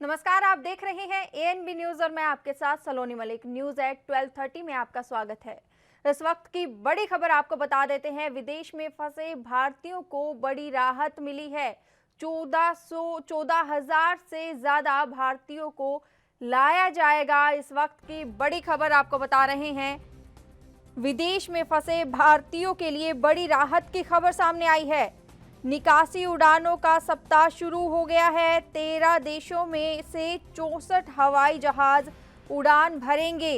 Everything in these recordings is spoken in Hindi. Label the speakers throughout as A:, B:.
A: नमस्कार, आप देख रहे हैं एएनबी न्यूज और मैं आपके साथ सलोनी मलिक। न्यूज एट 12:30 में आपका स्वागत है। इस वक्त की बड़ी खबर आपको बता देते हैं। विदेश में फंसे भारतीयों को बड़ी राहत मिली है। 14,000 से ज्यादा भारतीयों को लाया जाएगा। इस वक्त की बड़ी खबर आपको बता रहे हैं। विदेश में फंसे भारतीयों के लिए बड़ी राहत की खबर सामने आई है। निकासी उड़ानों का सप्ताह शुरू हो गया है। 13 देशों में से 64 हवाई जहाज उड़ान भरेंगे।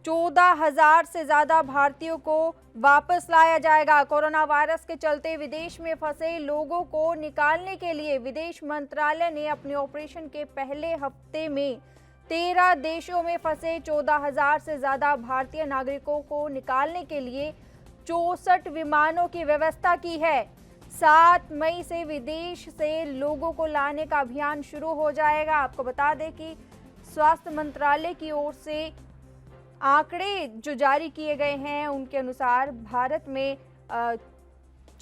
A: 14,000 से ज्यादा भारतीयों को वापस लाया जाएगा। कोरोना वायरस के चलते विदेश में फंसे लोगों को निकालने के लिए विदेश मंत्रालय ने अपने ऑपरेशन के पहले हफ्ते में 13 देशों में फंसे 14,000 से ज्यादा भारतीय नागरिकों को निकालने के लिए 64 विमानों की व्यवस्था की है। 7 मई से विदेश से लोगों को लाने का अभियान शुरू हो जाएगा। आपको बता दें कि स्वास्थ्य मंत्रालय की ओर से आंकड़े जो जारी किए गए हैं उनके अनुसार भारत में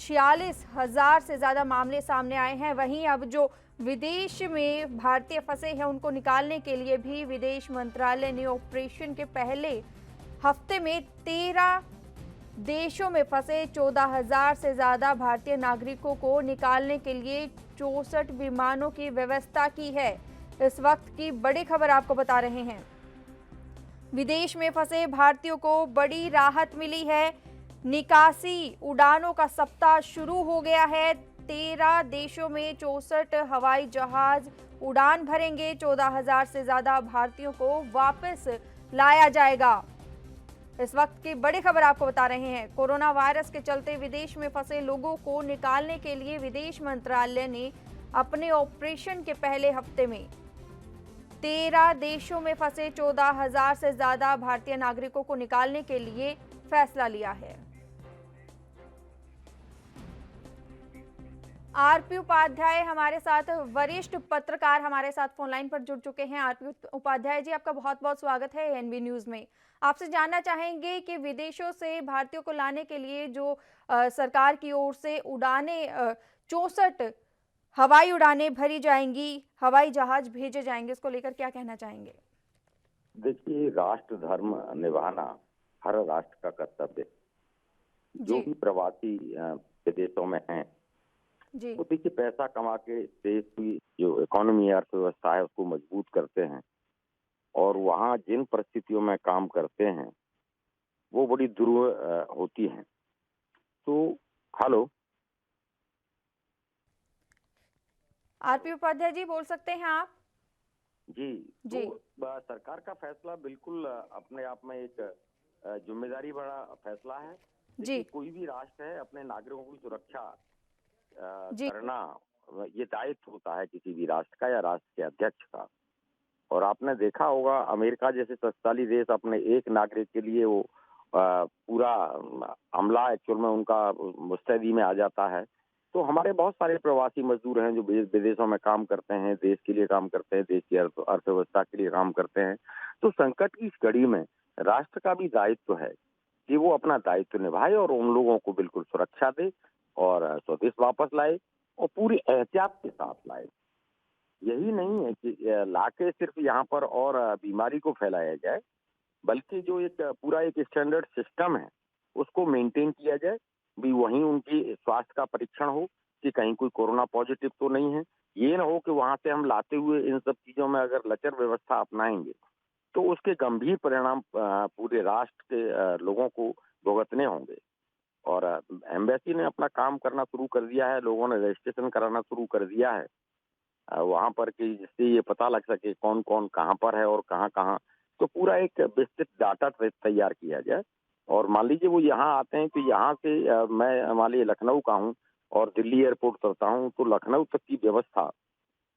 A: 46,000 से ज़्यादा मामले सामने आए हैं। वहीं अब जो विदेश में भारतीय फंसे हैं उनको निकालने के लिए भी विदेश मंत्रालय ने ऑपरेशन के पहले हफ्ते में 13 देशों में फंसे 14,000 से ज्यादा भारतीय नागरिकों को निकालने के लिए 64 विमानों की व्यवस्था की है। इस वक्त की बड़ी खबर आपको बता रहे हैं। विदेश में फंसे भारतीयों को बड़ी राहत मिली है। निकासी उड़ानों का सप्ताह शुरू हो गया है। 13 देशों में 64 हवाई जहाज उड़ान भरेंगे। 14,000 से ज्यादा भारतीयों को वापस लाया जाएगा। इस वक्त की बड़ी खबर आपको बता रहे हैं। कोरोना वायरस के चलते विदेश में फंसे लोगों को निकालने के लिए विदेश मंत्रालय ने अपने ऑपरेशन के पहले हफ्ते में 13 देशों में फंसे 14,000 से ज्यादा भारतीय नागरिकों को निकालने के लिए फैसला लिया है। आरपी उपाध्याय हमारे साथ, वरिष्ठ पत्रकार हमारे साथ फोन लाइन पर जुड़ चुके हैं। आरपी उपाध्याय जी, आपका बहुत बहुत स्वागत है एएनबी न्यूज में। आपसे जानना चाहेंगे कि विदेशों से भारतीयों को लाने के लिए जो सरकार की ओर से उड़ानें 64 हवाई उड़ानें भरी जाएंगी, हवाई जहाज भेजे जाएंगे, उसको लेकर क्या कहना चाहेंगे?
B: देखिए, राष्ट्र धर्म निभाना हर राष्ट्र का कर्तव्य है। जो भी प्रवासी विदेशों में हैं वो देखिए पैसा कमा के देश की जो इकोनॉमी अर्थव्यवस्था है उसको मजबूत करते हैं और वहाँ जिन परिस्थितियों में काम करते हैं वो बड़ी दुर्लभ होती हैं। तो हेलो
A: आरपी उपाध्याय जी, बोल सकते हैं आप?
B: जी। तो सरकार का फैसला बिल्कुल अपने आप में एक जिम्मेदारी भरा फैसला है। जी। कोई भी राष्ट्र है अपने नागरिकों की सुरक्षा करना, ये दायित्व होता है किसी भी राष्ट्र का या राष्ट्र के अध्यक्ष का। और आपने देखा होगा अमेरिका जैसे शक्तिशाली देश अपने एक नागरिक के लिए वो पूरा हमला एक्चुअल में उनका मुस्तैदी में आ जाता है। तो हमारे बहुत सारे प्रवासी मजदूर हैं जो विदेशों में काम करते हैं, देश के लिए काम करते हैं, देश की अर्थव्यवस्था के लिए काम करते हैं। तो संकट की इस घड़ी में राष्ट्र का भी दायित्व है कि वो अपना दायित्व निभाए और उन लोगों को बिल्कुल सुरक्षा दे और स्वदेश वापस लाए और पूरी एहतियात के साथ लाए। यही नहीं है कि लाके सिर्फ यहाँ पर और बीमारी को फैलाया जाए, बल्कि जो एक पूरा एक स्टैंडर्ड सिस्टम है उसको मेंटेन किया जाए। भी वहीं उनकी स्वास्थ्य का परीक्षण हो कि कहीं कोई कोरोना पॉजिटिव तो नहीं है। ये ना हो कि वहां से हम लाते हुए इन सब चीजों में अगर लचर व्यवस्था अपनाएंगे तो उसके गंभीर परिणाम पूरे राष्ट्र के लोगों को भुगतने होंगे। और एम्बेसी ने अपना काम करना शुरू कर दिया है, लोगों ने रजिस्ट्रेशन कराना शुरू कर दिया है वहां पर कि जिससे ये पता लग सके कौन कौन कहाँ पर है और कहाँ कहाँ। तो पूरा एक विस्तृत डाटा तैयार किया जाए। और मान लीजिए वो यहाँ आते हैं तो यहाँ से मैं मान लीजिए लखनऊ का हूँ और दिल्ली एयरपोर्ट करता हूँ, तो लखनऊ तक की व्यवस्था,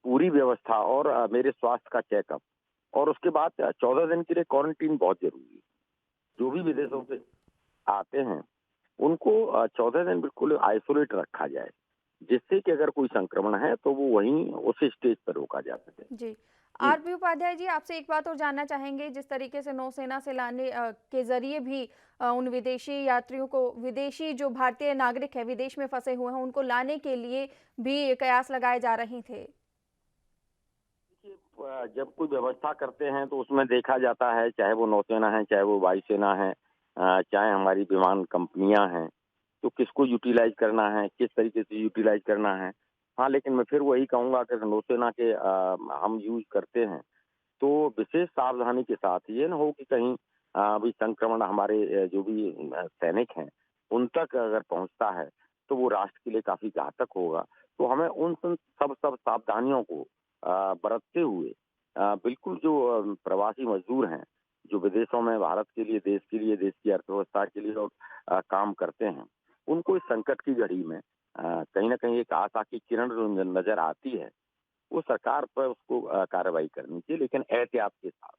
B: पूरी व्यवस्था और मेरे स्वास्थ्य का चेकअप और उसके बाद 14 दिन के लिए क्वारंटीन बहुत जरूरी है। जो भी विदेशों से आते हैं उनको 14 दिन बिल्कुल आइसोलेट रखा जाए, जिससे कि अगर कोई संक्रमण है तो वो वहीं उस स्टेज पर रोका जा सके।
A: जी। आरपी उपाध्याय जी, आपसे एक बात और जानना चाहेंगे। जिस तरीके से नौसेना से लाने के जरिए भी उन विदेशी यात्रियों को, विदेशी जो भारतीय नागरिक है विदेश में फंसे हुए हैं, उनको लाने के लिए भी कयास लगाए जा रहे थे।
B: जब कोई व्यवस्था करते हैं तो उसमें देखा जाता है, चाहे वो नौसेना है, चाहे वो वायुसेना है, चाहे हमारी विमान कंपनियां हैं, तो किसको यूटिलाइज करना है, किस तरीके से यूटिलाइज करना है। हाँ, लेकिन मैं फिर वही कहूँगा कि नौसेना के हम यूज़ करते हैं, तो विशेष सावधानी के साथ, ये ना हो कि कहीं अभी संक्रमण हमारे जो भी सैनिक हैं, उन तक अगर पहुँचता है, तो वो राष्ट्र के लिए काफ़ी घातक होगा। तो हमें उन सब सावधानियों को बरतते हुए बिल्कुल जो प्रवासी मज़दूर हैं, जो विदेशों में भारत के लिए, देश की अर्थव्यवस्था के लिए और काम करते हैं, उनको इस संकट की घड़ी में कहीं न कहीं एक आशा की किरण जो नज़र आती है, वो सरकार पर उसको कार्रवाई करनी चाहिए, लेकिन एहतियात के साथ।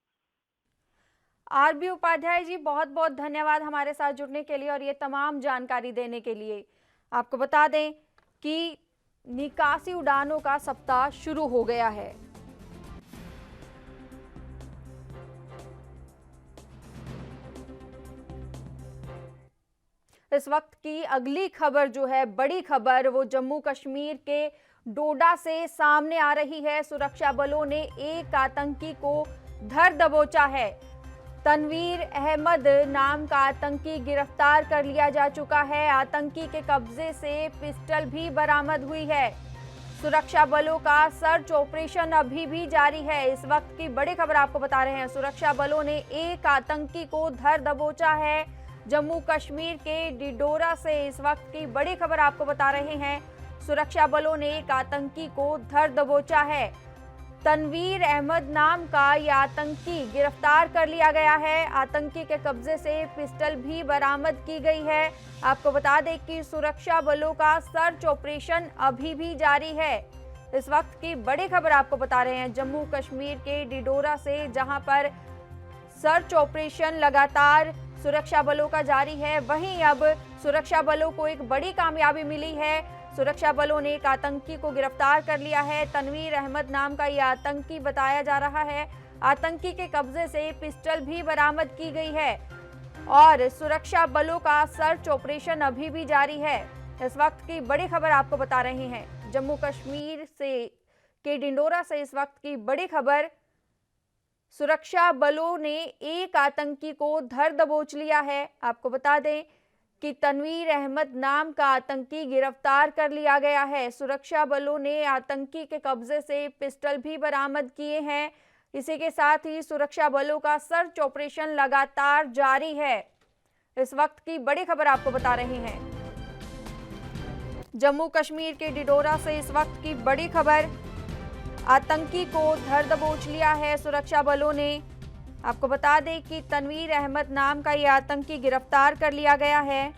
A: आरबी उपाध्याय जी, बहुत बहुत धन्यवाद हमारे साथ जुड़ने के लिए और ये तमाम जानकारी देने के लिए। आपको बता दें कि निकासी उड़ानों का सप्ताह शुरू हो गया है। इस वक्त की अगली खबर जो है, बड़ी खबर, वो जम्मू कश्मीर के डोडा से सामने आ रही है। सुरक्षा बलों ने एक आतंकी को धर दबोचा है। तनवीर अहमद नाम का आतंकी गिरफ्तार कर लिया जा चुका है। आतंकी के कब्जे से पिस्टल भी बरामद हुई है। सुरक्षा बलों का सर्च ऑपरेशन अभी भी जारी है। इस वक्त की बड़ी खबर आपको बता रहे हैं, सुरक्षा बलों ने एक आतंकी को धर दबोचा है। जम्मू कश्मीर के डिडोरा से इस वक्त की बड़ी खबर आपको बता रहे हैं, सुरक्षा बलों ने एक आतंकी को धर दबोचा है। तनवीर अहमद नाम का यह आतंकी गिरफ्तार कर लिया गया है। आतंकी के कब्जे से पिस्टल भी बरामद की गई है। आपको बता दें कि सुरक्षा बलों का सर्च ऑपरेशन अभी भी जारी है। इस वक्त की बड़ी खबर आपको बता रहे हैं, जम्मू कश्मीर के डिडोरा से, जहां पर सर्च ऑपरेशन लगातार सुरक्षा बलों का जारी है। वहीं अब सुरक्षा बलों को एक बड़ी कामयाबी मिली है। सुरक्षा बलों ने एक आतंकी को गिरफ्तार कर लिया है। तनवीर अहमद नाम का यह आतंकी बताया जा रहा है। आतंकी के कब्जे से पिस्टल भी बरामद की गई है और सुरक्षा बलों का सर्च ऑपरेशन अभी भी जारी है। इस वक्त की बड़ी खबर आपको बता रहे हैं, जम्मू कश्मीर से के डिंडोरा से इस वक्त की बड़ी खबर, सुरक्षा बलों ने एक आतंकी को धर दबोच लिया है। आपको बता दें कि तनवीर अहमद नाम का आतंकी गिरफ्तार कर लिया गया है। सुरक्षा बलों ने आतंकी के कब्जे से पिस्टल भी बरामद किए हैं। इसी के साथ ही सुरक्षा बलों का सर्च ऑपरेशन लगातार जारी है। इस वक्त की बड़ी खबर आपको बता रहे हैं, जम्मू कश्मीर के डिडोरा से इस वक्त की बड़ी खबर, आतंकी को धर दबोच लिया है सुरक्षा बलों ने। आपको बता दें कि तनवीर अहमद नाम का यह आतंकी गिरफ्तार कर लिया गया है।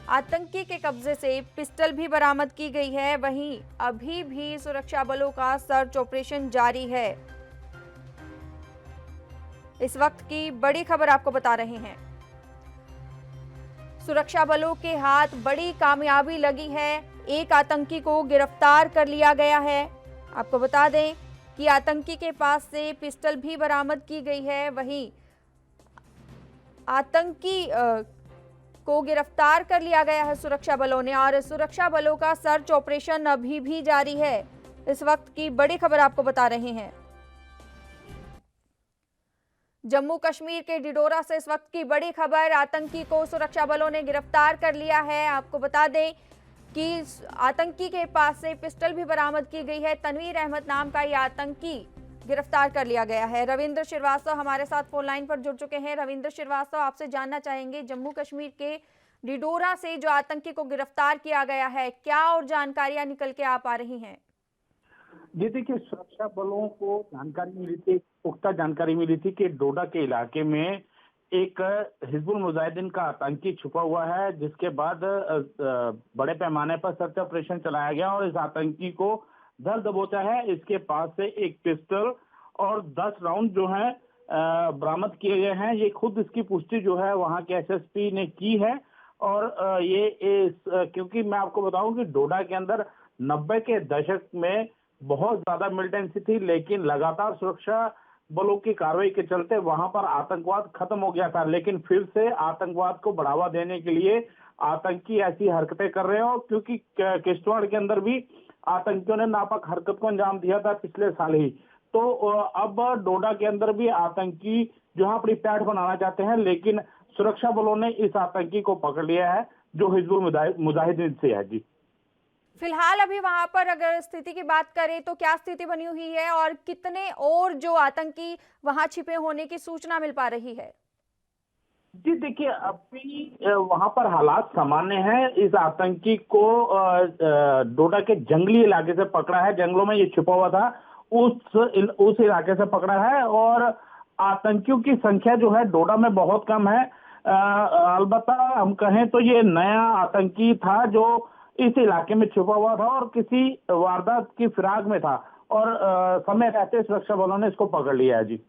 A: आतंकी के कब्जे से पिस्टल भी बरामद की गई है। वहीं अभी भी सुरक्षा बलों का सर्च ऑपरेशन जारी है। इस वक्त की बड़ी खबर आपको बता रहे हैं, सुरक्षा बलों के हाथ बड़ी कामयाबी लगी है। एक आतंकी को गिरफ्तार कर लिया गया है। आपको बता दें कि आतंकी के पास से पिस्टल भी बरामद की गई है। वहीं आतंकी को गिरफ्तार कर लिया गया है सुरक्षा बलों ने और सुरक्षा बलों का सर्च ऑपरेशन अभी भी जारी है। इस वक्त की बड़ी खबर आपको बता रहे हैं, जम्मू कश्मीर के डिडोरा से इस वक्त की बड़ी खबर, आतंकी को सुरक्षा बलों ने गिरफ्तार कर लिया है। आपको बता दें कि आतंकी के पास से पिस्टल भी बरामद की गई है। तनवीर अहमद नाम का यह आतंकी गिरफ्तार कर लिया गया है। रविंद्र श्रीवास्तव हमारे साथ फोन लाइन पर जुड़ चुके हैं। रविंद्र श्रीवास्तव, आपसे जानना चाहेंगे, जम्मू कश्मीर के डिडोरा से जो आतंकी को गिरफ्तार किया गया है, क्या और जानकारियां निकल के आ पा रही हैं?
C: जी देखिए, सुरक्षा बलों को जानकारी मिली थी, पुख्ता जानकारी मिली थी कि डोडा के इलाके में एक हिजबुल मुजाहिदीन का आतंकी छुपा हुआ है, जिसके बाद बड़े पैमाने पर सर्च ऑपरेशन चलाया गया और इस आतंकी को धर दबोचा है। इसके पास से एक पिस्टल और 10 राउंड जो है बरामद किए गए हैं। ये खुद इसकी पुष्टि जो है वहां के एसएसपी ने की है। और क्योंकि मैं आपको बताऊं कि डोडा के अंदर 90 के दशक में बहुत ज्यादा मिलिटेंसी थी, लेकिन लगातार सुरक्षा बलों की कार्रवाई के चलते वहां पर आतंकवाद खत्म हो गया था। लेकिन फिर से आतंकवाद को बढ़ावा देने के लिए आतंकी ऐसी हरकतें कर रहे हो, क्योंकि किश्तवाड़ के अंदर भी आतंकियों ने नापाक हरकत को अंजाम दिया था पिछले साल ही। तो अब डोडा के अंदर भी आतंकी जो है अपनी पैठ बनाना चाहते हैं, लेकिन सुरक्षा बलों ने इस आतंकी को पकड़ लिया है जो हिजबुल मुजाहिदीन से है। जी
A: फिलहाल अभी वहां पर अगर स्थिति की बात करें तो क्या स्थिति बनी हुई है और कितने और जो आतंकी वहां छिपे होने की सूचना मिल पा रही है?
C: जी देखिए, अभी वहां पर हालात सामान्य हैं। इस आतंकी को डोडा के जंगली इलाके से पकड़ा है, जंगलों में ये छुपा हुआ था, उस इलाके से पकड़ा है। और आतंकियों की संख्या जो है डोडा में बहुत कम है। अलबत्ता हम कहें तो ये नया आतंकी था जो इस इलाके में छुपा हुआ था और किसी वारदात की फिराक में था, और समय रहते सुरक्षा बलों ने इसको पकड़ लिया है। जी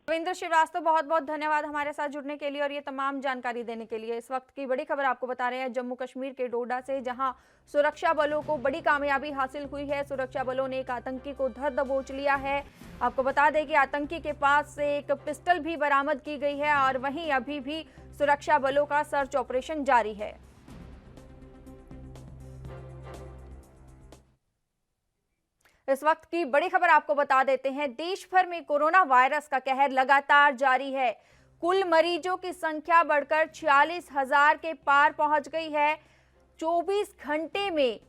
A: रविंद्र श्रीवास्तव, बहुत बहुत धन्यवाद हमारे साथ जुड़ने के लिए और ये तमाम जानकारी देने के लिए। इस वक्त की बड़ी खबर आपको बता रहे हैं जम्मू कश्मीर के डोडा से, जहां सुरक्षा बलों को बड़ी कामयाबी हासिल हुई है। सुरक्षा बलों ने एक आतंकी को धर दबोच लिया है। आपको बता दें कि आतंकी के पास से एक पिस्टल भी बरामद की गई है और वहीं अभी भी सुरक्षा बलों का सर्च ऑपरेशन जारी है। इस वक्त की बड़ी खबर आपको बता देते हैं, देश भर में कोरोना वायरस का कहर लगातार जारी है। कुल मरीजों की संख्या बढ़कर 46,000 के पार पहुंच गई है। 24 घंटे में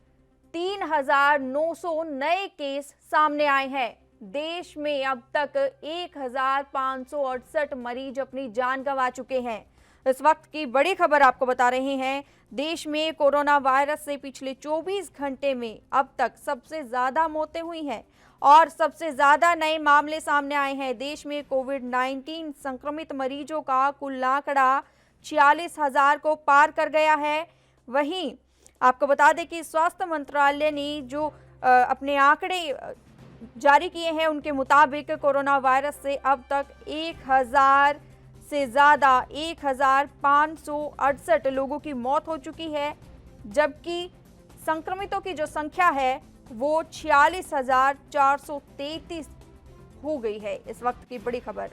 A: 3,900 नए केस सामने आए हैं। देश में अब तक 1,568 मरीज अपनी जान गंवा चुके हैं। इस वक्त की बड़ी खबर आपको बता रहे हैं, देश में कोरोना वायरस से पिछले 24 घंटे में अब तक सबसे ज्यादा मौतें हुई हैं और सबसे ज्यादा नए मामले सामने आए हैं। देश में कोविड-19 संक्रमित मरीजों का कुल आंकड़ा 46,000 को पार कर गया है। वहीं आपको बता दें कि स्वास्थ्य मंत्रालय ने जो अपने आंकड़े जारी किए हैं, उनके मुताबिक कोरोना वायरस से अब तक 1,000 से ज़्यादा 1,568 लोगों की मौत हो चुकी है, जबकि संक्रमितों की जो संख्या है वो 46,433 हो गई है। इस वक्त की बड़ी खबर।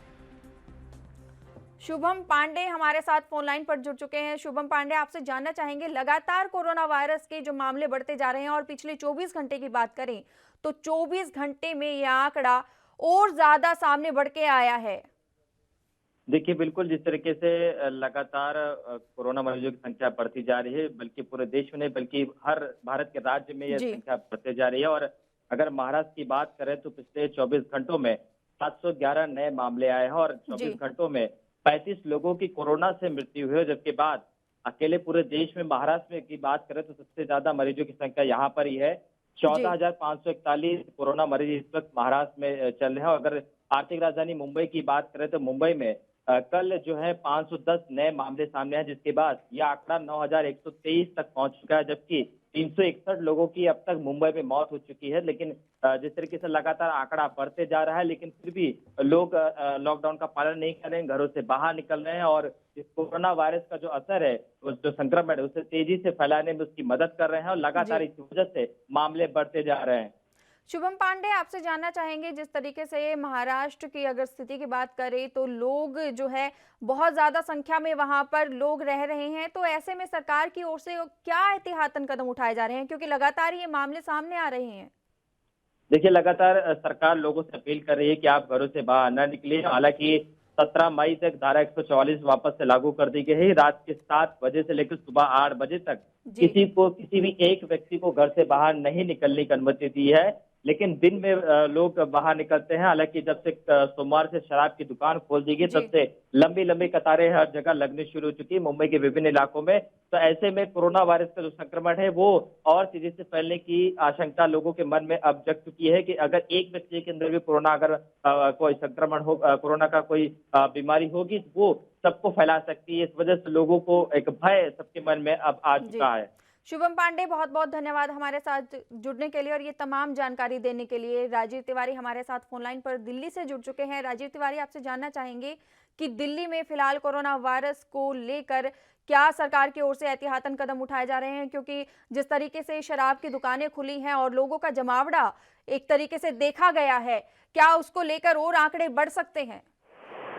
A: शुभम पांडे हमारे साथ फोन लाइन पर जुड़ चुके हैं। शुभम पांडे, आपसे जानना चाहेंगे, लगातार कोरोना वायरस के जो मामले बढ़ते जा रहे हैं और पिछले 24 घंटे की बात करें तो 24 घंटे में यह आंकड़ा और ज्यादा सामने बढ़ के आया है।
D: देखिए, बिल्कुल जिस तरीके से लगातार कोरोना मरीजों की संख्या बढ़ती जा रही है, बल्कि पूरे देश में नहीं बल्कि हर भारत के राज्य में यह संख्या बढ़ती जा रही है। और अगर महाराष्ट्र की बात करें तो पिछले 24 घंटों में 711 नए मामले आए हैं और 24 घंटों में 35 लोगों की कोरोना से मृत्यु हुई है। जबकि बाद अकेले पूरे देश में महाराष्ट्र में की बात करें तो सबसे ज्यादा मरीजों की संख्या यहाँ पर ही है। 14,541 कोरोना मरीज इस वक्त महाराष्ट्र में चल रहे हैं। और अगर आर्थिक राजधानी मुंबई की बात करें तो मुंबई में कल जो है 510 नए मामले सामने आए, जिसके बाद यह आंकड़ा 9,123 तक पहुंच चुका है। जबकि 361 लोगों की अब तक मुंबई में मौत हो चुकी है। लेकिन जिस तरीके से लगातार आंकड़ा बढ़ते जा रहा है, लेकिन फिर भी लोग लॉकडाउन का पालन नहीं कर रहे हैं, घरों से बाहर निकल रहे हैं और इस कोरोना वायरस का जो असर है, जो संक्रमण है, उसे तेजी से फैलाने में उसकी मदद कर रहे हैं और लगातार इस वजह से मामले बढ़ते जा रहे हैं।
A: शुभम पांडे, आपसे जानना चाहेंगे, जिस तरीके से महाराष्ट्र की अगर स्थिति की बात करें तो लोग जो है बहुत ज्यादा संख्या में वहां पर लोग रह रहे हैं, तो ऐसे में सरकार की ओर से क्या एहतियातन कदम उठाए जा रहे हैं, क्योंकि लगातार ये मामले सामने आ रहे हैं?
D: देखिए, लगातार सरकार लोगों से अपील कर रही है कि आप घरों से बाहर न निकलिए। हालांकि 17 मई तक धारा 144 वापस से लागू कर दी गई है। रात के 7 बजे से लेकर सुबह 8 बजे तक किसी भी एक व्यक्ति को घर से बाहर नहीं निकलने की अनुमति दी है। लेकिन दिन में लोग बाहर निकलते हैं। हालांकि जब से सोमवार से शराब की दुकान खोल दी गई, तब से लंबी लंबी कतारें हर जगह लगने शुरू हो चुकी है मुंबई के विभिन्न इलाकों में। तो ऐसे में कोरोना वायरस का जो संक्रमण है वो और तेजी से फैलने की आशंका लोगों के मन में अब जग चुकी है कि अगर एक व्यक्ति के अंदर भी कोरोना अगर कोई संक्रमण हो, कोरोना का कोई बीमारी होगी तो वो सबको फैला सकती है। इस वजह से लोगों को एक भय सबके मन में अब आ चुका है।
A: शुभम पांडे, बहुत बहुत धन्यवाद हमारे साथ जुड़ने के लिए और ये तमाम जानकारी देने के लिए। राजीव तिवारी हमारे साथ फोन लाइन पर दिल्ली से जुड़ चुके हैं। राजीव तिवारी, आपसे जानना चाहेंगे कि दिल्ली में फिलहाल कोरोना वायरस को लेकर क्या सरकार की ओर से एहतियातन कदम उठाए जा रहे हैं, क्योंकि जिस तरीके से शराब की दुकानें खुली हैं और लोगों का जमावड़ा एक तरीके से देखा गया है, क्या उसको लेकर और आंकड़े बढ़ सकते हैं?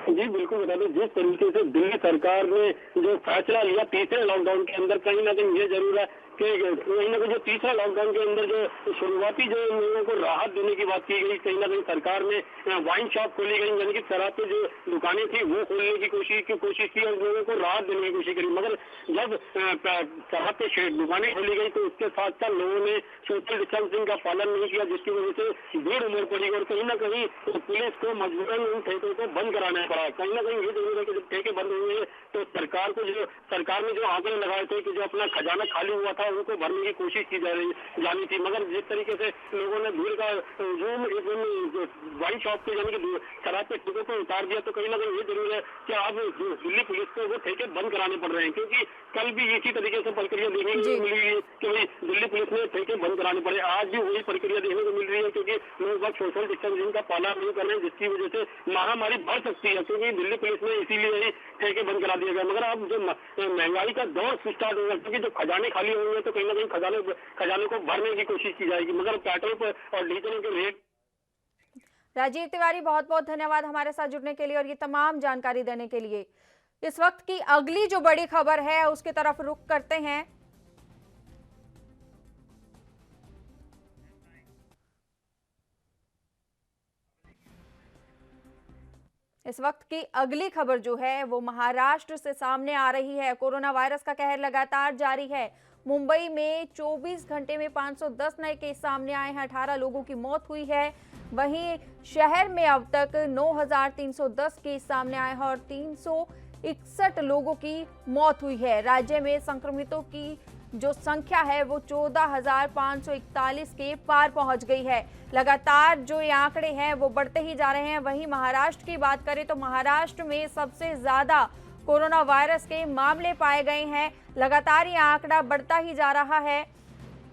E: जी बिल्कुल, बता दें जिस तरीके से दिल्ली सरकार ने जो फैसला लिया तीसरे लॉकडाउन के अंदर, कहीं ना कहीं ये जरूर है कि कहीं ना कहीं जो तीसरा लॉकडाउन के अंदर जो शुरुआती जो लोगों को राहत देने की बात की गई, कहीं ना कहीं सरकार ने वाइन शॉप खोली गई, यानी कि शराब की जो दुकानें थी वो खोलने की कोशिश की और लोगों को राहत देने की कोशिश करी। मगर जब शराब की दुकानें खोली गई तो उसके साथ साथ लोगों ने सोशल डिस्टेंसिंग का पालन नहीं किया, जिसकी वजह से भीड़ उमड़ पड़ी और कहीं ना कहीं पुलिस को मजबूरन उन ठेकों को बंद कराना पड़ा। कहीं ना कहीं ये जरूर है कि जब ठेके बंद हुए तो सरकार ने जो आंकड़े लगाए थे कि जो अपना खजाना खाली हुआ था उनको भरने की कोशिश की जानी थी, मगर जिस तरीके से लोगों ने भीड़ का वाइन शॉप के यानी कि शराब के ठेकों को उतार दिया, तो कहीं ना कहीं ये जरूर है कि अब दिल्ली पुलिस को वो ठेके बंद कराने पड़ रहे हैं, क्योंकि कल भी इसी तरीके से प्रक्रिया देखने को मिली है कि दिल्ली पुलिस ने ठेके बंद कराने पड़े। आज भी वही प्रक्रिया देखने को मिल रही है, क्योंकि लोग बस सोशल डिस्टेंसिंग का पालन नहीं कर रहे हैं, जिसकी वजह से महामारी बढ़ सकती है, क्योंकि दिल्ली पुलिस ने इसीलिए ही ठेके बंद करा दिए गए। मगर अब जो महंगाई का दौर स्टार्ट होगा, क्योंकि जो खजाने खाली होंगे तो कहीं ना कहीं खजाने को भरने की कोशिश की जाएगी, मगर पेट्रोल पर और डीजल के रेट।
A: राजीव तिवारी, बहुत बहुत धन्यवाद हमारे साथ जुड़ने के लिए और ये तमाम जानकारी देने के लिए। इस वक्त की अगली जो बड़ी खबर है उसकी तरफ रुख करते हैं। इस वक्त की अगली खबर जो है वो महाराष्ट्र से सामने आ रही है। कोरोना वायरस का कहर लगातार जारी है। मुंबई में 24 घंटे में 510 नए केस सामने आए हैं, 18 लोगों की मौत हुई है। वहीं शहर में अब तक 9,310 केस सामने आए हैं और 361 लोगों की मौत हुई है। राज्य में संक्रमितों की जो संख्या है वो 14,541 के पार पहुंच गई है। लगातार जो ये आंकड़े हैं वो बढ़ते ही जा रहे हैं। वहीं महाराष्ट्र की बात करें तो महाराष्ट्र में सबसे ज्यादा कोरोना वायरस के मामले पाए गए हैं। लगातार ये आंकड़ा बढ़ता ही जा रहा है।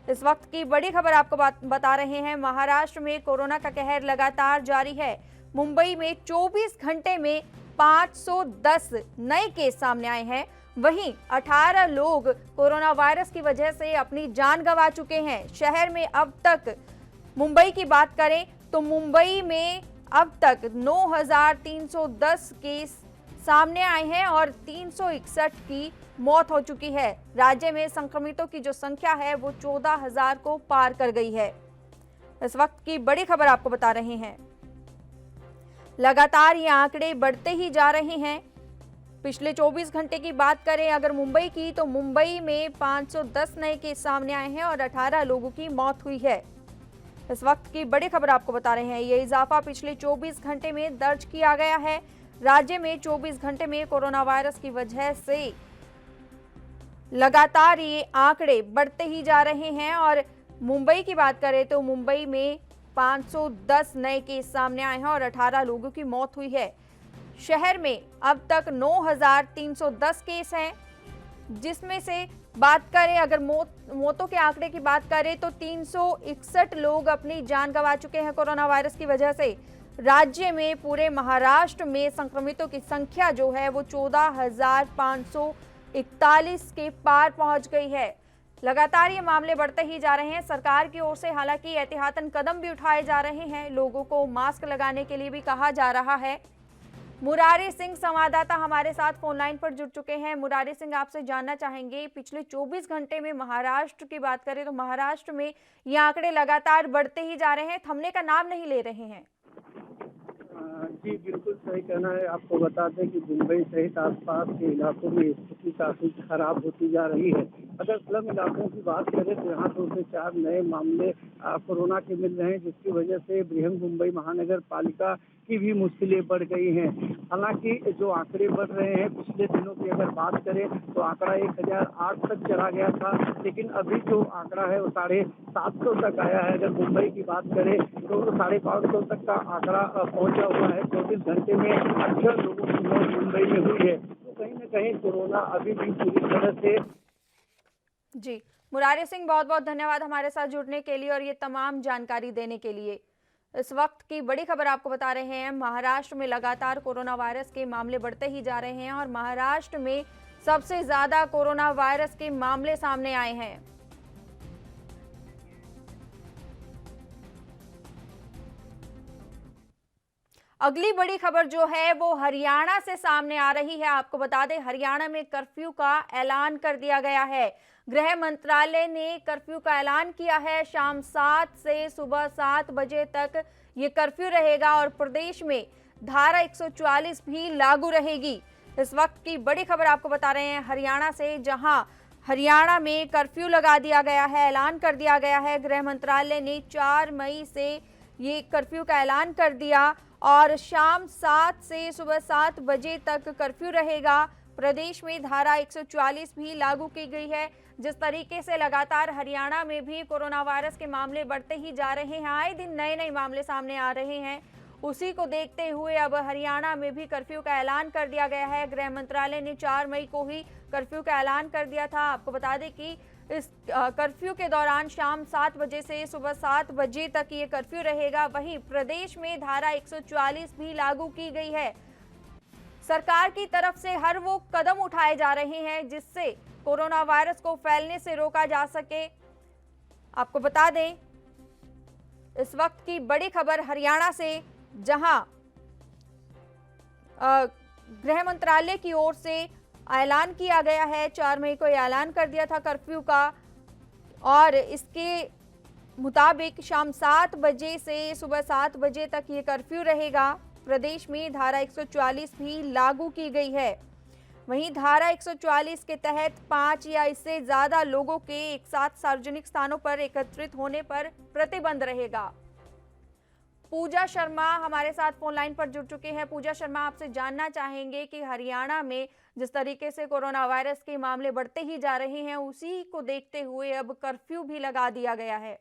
A: इस वक्त की बड़ी खबर आपको बता रहे हैं। महाराष्ट्र में कोरोना का कहर लगातार जारी है। मुंबई में 24 घंटे में 510 नए केस सामने आए हैं। वहीं 18 लोग कोरोना वायरस की वजह से अपनी जान गंवा चुके हैं। शहर में अब तक मुंबई की बात करें तो मुंबई में अब तक 9,310 केस सामने आए हैं और 361 की मौत हो चुकी है। राज्य में संक्रमितों की जो संख्या है वो 14,000 को पार कर गई है। इस वक्त की बड़ी खबर आपको बता रहे हैं। लगातार ये आंकड़े बढ़ते ही जा रहे हैं। पिछले 24 घंटे की बात करें अगर मुंबई की तो मुंबई में 510 नए केस सामने आए हैं और 18 लोगों की मौत हुई है। इस वक्त की बड़ी खबर आपको बता रहे हैं। ये इजाफा पिछले 24 घंटे में दर्ज किया गया है। राज्य में 24 घंटे में कोरोना वायरस की वजह से लगातार ये आंकड़े बढ़ते ही जा रहे हैं और मुंबई की बात करें तो मुंबई में 510 नए केस सामने आए हैं और 18 लोगों की मौत हुई है। शहर में अब तक 9,310 केस हैं, जिसमें से बात करें अगर मौतों के आंकड़े की बात करें तो 361 लोग अपनी जान गंवा चुके हैं कोरोना वायरस की वजह से। राज्य में पूरे महाराष्ट्र में संक्रमितों की संख्या जो है वो 14,541 के पार पहुंच गई है। लगातार ये मामले बढ़ते ही जा रहे हैं। सरकार की ओर से हालांकि एहतियातन कदम भी उठाए जा रहे हैं। लोगों को मास्क लगाने के लिए भी कहा जा रहा है। मुरारी सिंह संवाददाता हमारे साथ फोन लाइन पर जुड़ चुके हैं। मुरारी सिंह, आपसे जानना चाहेंगे पिछले 24 घंटे में महाराष्ट्र की बात करें तो महाराष्ट्र में ये आंकड़े लगातार बढ़ते ही जा रहे हैं, थमने का नाम नहीं ले रहे हैं।
F: जी बिल्कुल सही कहना है। आपको बता दें कि मुंबई सहित आसपास के इलाकों में स्थिति काफी खराब होती जा रही है। अगर स्लम इलाकों की बात करें तो यहाँ 2 से 4 नए मामले कोरोना के मिल रहे हैं, जिसकी वजह से बृहन मुंबई महानगर पालिका की भी मुश्किलें बढ़ गई हैं। हालांकि जो आंकड़े बढ़ रहे हैं, पिछले दिनों की अगर बात करें तो आंकड़ा 1008 तक चला गया था, लेकिन अभी जो आंकड़ा है वो 750 तक आया है। अगर मुंबई की बात करें तो 550 तक का आंकड़ा पहुंचा हुआ है। 24 घंटे में 18 लोगों की मौत मुंबई में हुई है। तो कहीं न कहीं कोरोना अभी भी पूरी तरह से।
A: जी मुरारी सिंह, बहुत बहुत धन्यवाद हमारे साथ जुड़ने के लिए और ये तमाम जानकारी देने के लिए। इस वक्त की बड़ी खबर आपको बता रहे हैं। महाराष्ट्र में लगातार कोरोना वायरस के मामले बढ़ते ही जा रहे हैं और महाराष्ट्र में सबसे ज्यादा कोरोना वायरस के मामले सामने आए हैं। अगली बड़ी खबर जो है वो हरियाणा से सामने आ रही है। आपको बता दें, हरियाणा में कर्फ्यू का ऐलान कर दिया गया है। गृह मंत्रालय ने कर्फ्यू का ऐलान किया है। शाम 7 से सुबह 7 बजे तक ये कर्फ्यू रहेगा और प्रदेश में धारा 144 भी लागू रहेगी। इस वक्त की बड़ी खबर आपको बता रहे हैं हरियाणा से, जहां हरियाणा में कर्फ्यू लगा दिया गया है, ऐलान कर दिया गया है। गृह मंत्रालय ने 4 मई से ये कर्फ्यू का ऐलान कर दिया और शाम 7 से सुबह 7 बजे तक कर्फ्यू रहेगा। प्रदेश में धारा 144 भी लागू की गई है। जिस तरीके से लगातार हरियाणा में भी कोरोना वायरस के मामले बढ़ते ही जा रहे हैं, आए दिन नए नए मामले सामने आ रहे हैं, उसी को देखते हुए अब हरियाणा में भी कर्फ्यू का ऐलान कर दिया गया है। गृह मंत्रालय ने 4 मई को ही कर्फ्यू का ऐलान कर दिया था। आपको बता दें कि इस कर्फ्यू के दौरान शाम 7 बजे से सुबह 7 बजे तक ये कर्फ्यू रहेगा। वहीं प्रदेश में धारा 144 भी लागू की गई है। सरकार की तरफ से हर वो कदम उठाए जा रहे हैं जिससे कोरोना वायरस को फैलने से रोका जा सके। आपको बता दें, इस वक्त की बड़ी खबर हरियाणा से, जहां गृह मंत्रालय की ओर से ऐलान किया गया है। 4 मई को ऐलान कर दिया था कर्फ्यू का और इसके मुताबिक शाम 7 बजे से सुबह 7 बजे तक ये कर्फ्यू रहेगा। प्रदेश में धारा 144 भी लागू की गई है। वहीं धारा 144 के तहत 5 या इससे ज्यादा लोगों के एक साथ सार्वजनिक स्थानों पर एकत्रित होने पर प्रतिबंध रहेगा। पूजा शर्मा हमारे साथ फोन लाइन पर जुड़ चुके हैं। पूजा शर्मा, आपसे जानना चाहेंगे कि हरियाणा में जिस तरीके से कोरोना वायरस के मामले बढ़ते ही जा रहे हैं, उसी को देखते हुए अब कर्फ्यू भी लगा दिया गया है।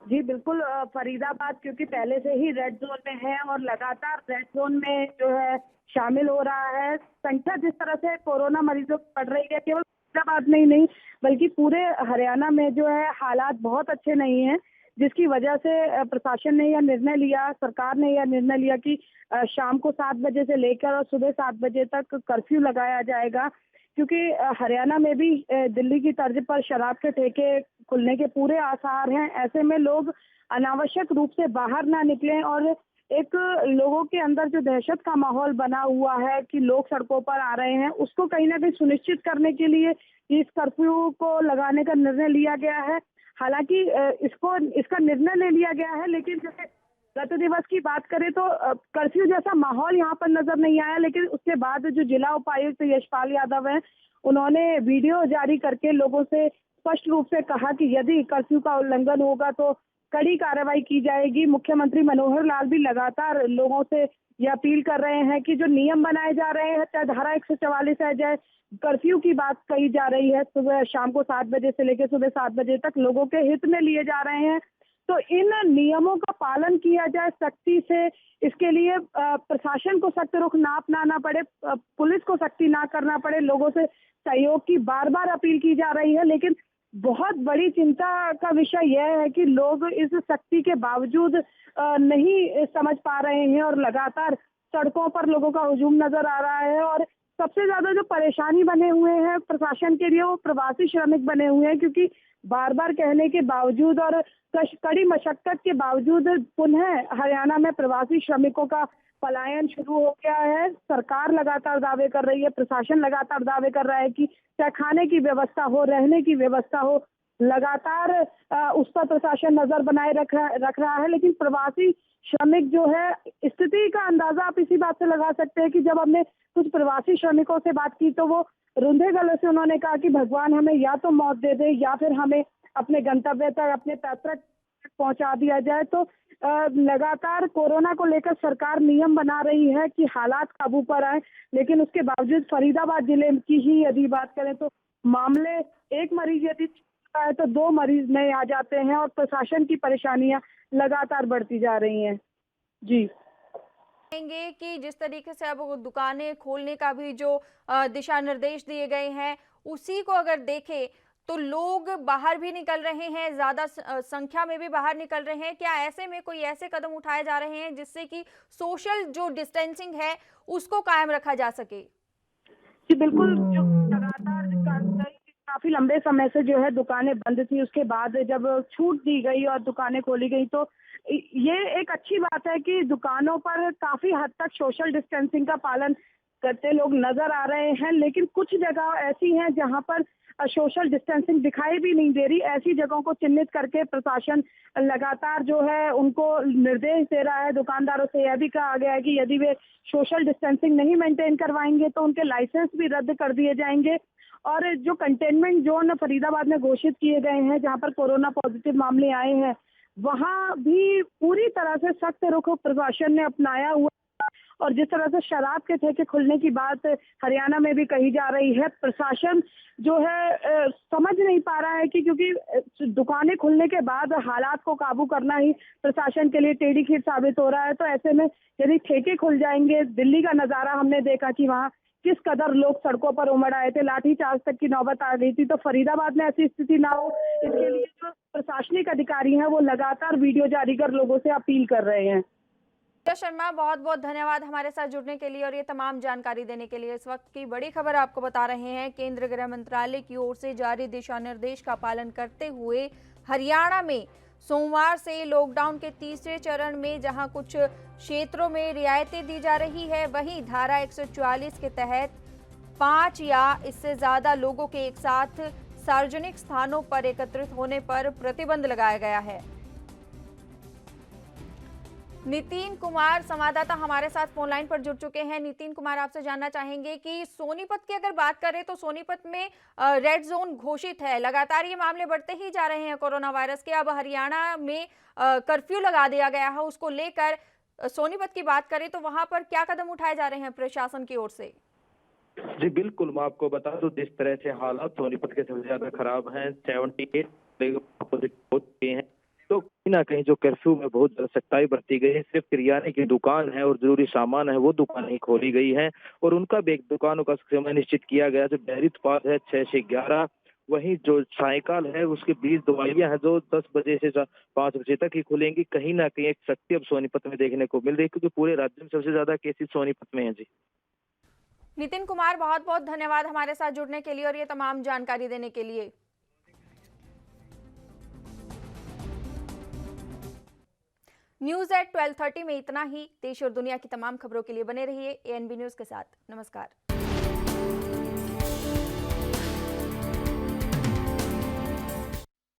G: जी बिल्कुल, फरीदाबाद क्योंकि पहले से ही रेड जोन में है और लगातार रेड जोन में जो है शामिल हो रहा है। संख्या जिस तरह से कोरोना मरीजों की बढ़ रही है, केवल फरीदाबाद में ही नहीं बल्कि पूरे हरियाणा में जो है हालात बहुत अच्छे नहीं हैं, जिसकी वजह से प्रशासन ने यह निर्णय लिया, सरकार ने यह निर्णय लिया कि शाम को 7 बजे से लेकर और सुबह 7 बजे तक कर्फ्यू लगाया जाएगा। क्योंकि हरियाणा में भी दिल्ली की तर्ज पर शराब के ठेके खुलने के पूरे आसार हैं। ऐसे में लोग अनावश्यक रूप से बाहर ना निकलें और एक लोगों के अंदर जो दहशत का माहौल बना हुआ है कि लोग सड़कों पर आ रहे हैं, उसको कहीं ना कहीं सुनिश्चित करने के लिए इस कर्फ्यू को लगाने का निर्णय लिया गया है। हालांकि इसका निर्णय ले लिया गया है, लेकिन जैसे गत दिवस की बात करें तो कर्फ्यू जैसा माहौल यहाँ पर नजर नहीं आया। लेकिन उसके बाद जो जिला उपायुक्त यशपाल यादव हैं, उन्होंने वीडियो जारी करके लोगों से स्पष्ट रूप से कहा कि यदि कर्फ्यू का उल्लंघन होगा तो कड़ी कार्रवाई की जाएगी। मुख्यमंत्री मनोहर लाल भी लगातार लोगों से यह अपील कर रहे हैं कि जो नियम बनाए जा रहे हैं, चाहे धारा 144 है, चाहे कर्फ्यू की बात कही जा रही है, सुबह शाम को 7 बजे से लेकर सुबह 7 बजे तक लोगों के हित में लिए जा रहे हैं, तो इन नियमों का पालन किया जाए सख्ती से। इसके लिए प्रशासन को सख्त रुख ना अपनाना पड़े, पुलिस को सख्ती ना करना पड़े, लोगों से सहयोग की बार बार अपील की जा रही है। लेकिन बहुत बड़ी चिंता का विषय यह है कि लोग इस सख्ती के बावजूद नहीं समझ पा रहे हैं और लगातार सड़कों पर लोगों का हुजूम नजर आ रहा है। और सबसे ज्यादा जो परेशानी बने हुए हैं प्रशासन के लिए, वो प्रवासी श्रमिक बने हुए हैं, क्योंकि बार बार कहने के बावजूद और कड़ी मशक्कत के बावजूद पुनः हरियाणा में प्रवासी श्रमिकों का पलायन शुरू हो गया है। सरकार लगातार दावे कर रही है, प्रशासन लगातार दावे कर रहा है कि चाहे खाने की व्यवस्था हो, रहने की व्यवस्था हो, लगातार उस पर प्रशासन नजर बनाए रख रहा है। लेकिन प्रवासी श्रमिक जो है, स्थिति का अंदाजा आप इसी बात से लगा सकते हैं कि जब हमने कुछ प्रवासी श्रमिकों से बात की तो वो रुंधे गले से उन्होंने कहा कि भगवान हमें या तो मौत दे दे या फिर हमें अपने गंतव्य तक, अपने पैतृक तक पहुंचा दिया जाए। तो लगातार कोरोना को लेकर सरकार नियम बना रही है कि हालात काबू पर आए, लेकिन उसके बावजूद फरीदाबाद जिले की ही यदि बात करें तो मामले, एक मरीज यदि है तो 2 मरीज नए आ जाते हैं और प्रशासन की परेशानियां लगातार बढ़ती जा रही हैं। जी
A: कि जिस तरीके से अब दुकानें खोलने का भी जो दिशा निर्देश दिए गए हैं, उसी को अगर देखें तो लोग बाहर भी निकल रहे हैं, ज्यादा संख्या में भी बाहर निकल रहे हैं। क्या ऐसे में कोई ऐसे कदम उठाए जा रहे हैं जिससे कि सोशल जो डिस्टेंसिंग है उसको कायम रखा जा सके?
G: जी बिल्कुल, जो लगातार काफी लंबे समय से जो है दुकानें बंद थी, उसके बाद जब छूट दी गई और दुकानें खोली गई तो ये एक अच्छी बात है कि दुकानों पर काफी हद तक सोशल डिस्टेंसिंग का पालन करते लोग नजर आ रहे हैं। लेकिन कुछ जगह ऐसी हैं जहां पर सोशल डिस्टेंसिंग दिखाई भी नहीं दे रही। ऐसी जगहों को चिन्हित करके प्रशासन लगातार जो है उनको निर्देश दे रहा है। दुकानदारों से यह भी कहा गया है कि यदि वे सोशल डिस्टेंसिंग नहीं मेंटेन करवाएंगे तो उनके लाइसेंस भी रद्द कर दिए जाएंगे। और जो कंटेनमेंट जोन फरीदाबाद में घोषित किए गए हैं, जहां पर कोरोना पॉजिटिव मामले आए हैं, वहां भी पूरी तरह से सख्त रुख प्रशासन ने अपनाया हुआ। और जिस तरह से शराब के ठेके खुलने की बात हरियाणा में भी कही जा रही है, प्रशासन जो है समझ नहीं पा रहा है कि क्योंकि दुकानें खुलने के बाद हालात को काबू करना ही प्रशासन के लिए टेढ़ी खीर साबित हो रहा है। तो ऐसे में यदि ठेके खुल जाएंगे, दिल्ली का नजारा हमने देखा कि वहाँ किस कदर लोग सड़कों पर उमड़ आए थे, लाठीचार्ज तक की नौबत आ गई थी। तो फरीदाबाद में ऐसी स्थिति ना हो, इसके लिए जो प्रशासनिक अधिकारी हैं वो लगातार वीडियो जारी कर लोगों से अपील कर रहे हैं।
A: शर्मा, बहुत बहुत धन्यवाद हमारे साथ जुड़ने के लिए और ये तमाम जानकारी देने के लिए। इस वक्त की बड़ी खबर आपको बता रहे हैं, केंद्रीय गृह मंत्रालय की ओर से जारी दिशा निर्देश का पालन करते हुए हरियाणा में सोमवार से लॉकडाउन के तीसरे चरण में जहां कुछ क्षेत्रों में रियायतें दी जा रही है, वहीं धारा 144 के तहत 5 या इससे ज्यादा लोगों के एक साथ सार्वजनिक स्थानों पर एकत्रित होने पर प्रतिबंध लगाया गया है। नितिन कुमार संवाददाता हमारे साथ फोन लाइन पर जुड़ चुके हैं। नितिन कुमार, आपसे जानना चाहेंगे कि सोनीपत की अगर बात करें तो सोनीपत में रेड जोन घोषित है। लगातार ये मामले बढ़ते ही जा रहे हैं कोरोना वायरस के। अब हरियाणा में कर्फ्यू लगा दिया गया है, उसको लेकर सोनीपत की बात करें तो वहां पर क्या कदम उठाए जा रहे हैं प्रशासन की ओर से?
H: जी बिल्कुल, मैं आपको बता दूं जिस तरह से हालात सोनीपत के सबसे ज्यादा खराब हैं। 78 पॉजिटिव हो चुके हैं, तो कहीं ना कहीं जो कर्फ्यू में बहुत ज्यादा सख्ताई बरती गई है। सिर्फ किराने की दुकान है और जरूरी सामान है वो दुकान ही खोली गई है और उनका भी एक दुकानों का समय निश्चित किया गया। जो डेयरी उत्पाद है 6 से 11, वहीं जो साइकिल है उसके 20 दवाइयां हैं जो 10 बजे से 5 बजे तक ही खुलेंगी। कहीं ना कहीं एक सख्ती अब सोनीपत में देखने को मिल रही है, क्योंकि पूरे राज्य में सबसे ज्यादा केसेस सोनीपत में है। जी
A: नितिन कुमार, बहुत बहुत धन्यवाद हमारे साथ जुड़ने के लिए और ये तमाम जानकारी देने के लिए। न्यूज़ एट 12:30 में इतना ही। देश और दुनिया की तमाम खबरों के लिए बने रहिए ANB न्यूज़ के साथ। नमस्कार।